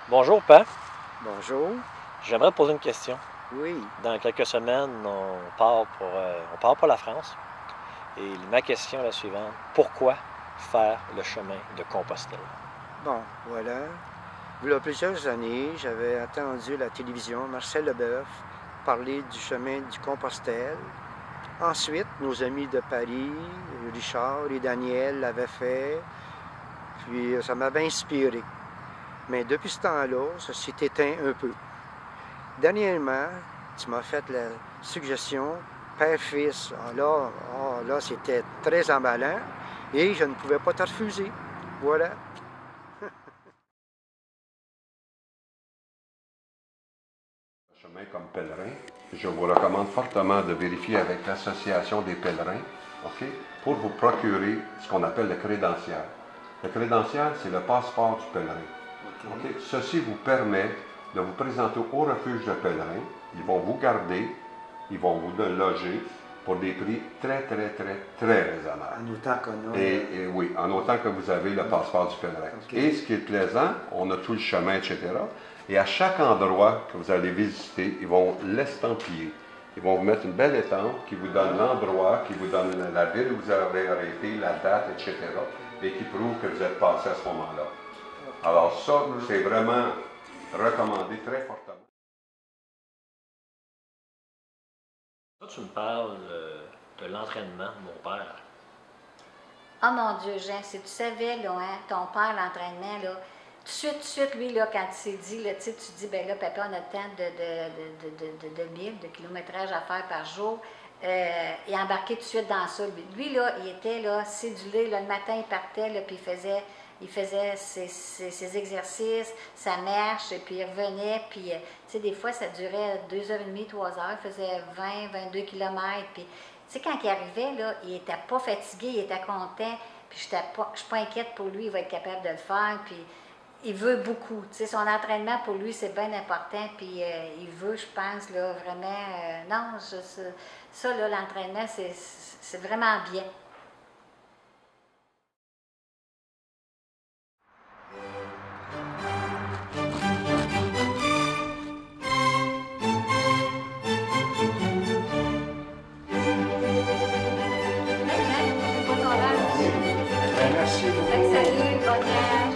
Bonjour, Pan. Bonjour. J'aimerais te poser une question. Oui. Dans quelques semaines, on part pour la France. Et ma question est la suivante. Pourquoi faire le chemin de Compostelle? Bon, voilà. Il y a plusieurs années, j'avais entendu à la télévision Marcel Leboeuf parler du chemin du Compostelle. Ensuite, nos amis de Paris, Richard et Daniel l'avaient fait. Puis ça m'avait inspiré. Mais depuis ce temps-là, ça s'est éteint un peu. Dernièrement, tu m'as fait la suggestion père-fils. Là, c'était très emballant et je ne pouvais pas te refuser. Voilà. Chemin comme pèlerin, je vous recommande fortement de vérifier avec l'Association des pèlerins, OK, pour vous procurer ce qu'on appelle le crédential. Le crédential, c'est le passeport du pèlerin. OK. Ceci vous permet de vous présenter au refuge de pèlerins. Ils vont vous garder, ils vont vous loger pour des prix très, très, très, très raisonnables. En autant qu'on a. Et oui, en autant que vous avez le passeport du pèlerin. OK. Et ce qui est plaisant, on a tout le chemin, etc. Et à chaque endroit que vous allez visiter, ils vont l'estampiller. Ils vont vous mettre une belle étampe qui vous donne l'endroit, qui vous donne la ville où vous avez arrêté, la date, etc. Et qui prouve que vous êtes passé à ce moment-là. Alors ça, c'est vraiment recommandé très fortement. Toi, tu me parles de l'entraînement de mon père. Oh mon Dieu, Jean, si tu savais, là, hein, ton père, l'entraînement, là, tout de suite, lui, là, quand il s'est dit, là, tu dis, ben là, papa, on a tant de milles, de kilométrage à faire par jour, il est embarqué tout de suite dans ça. Lui, là, il était, là, cédulé, là, le matin, il partait, là, puis il faisait ses exercices, sa marche, et puis il revenait, puis, tu sais, des fois, ça durait 2h30, 3 heures, il faisait 20, 22 kilomètres, puis, tu sais, quand il arrivait, là, il était pas fatigué, il était content, puis je suis pas inquiète pour lui, il va être capable de le faire, puis il veut beaucoup. Tu sais, son entraînement, pour lui, c'est bien important, puis il veut, je pense, là, vraiment, non, ça, là, l'entraînement, c'est vraiment bien. Hey, Jean, c'est pas ton âge aussi. Merci Fait que beaucoup. salut, bon âge.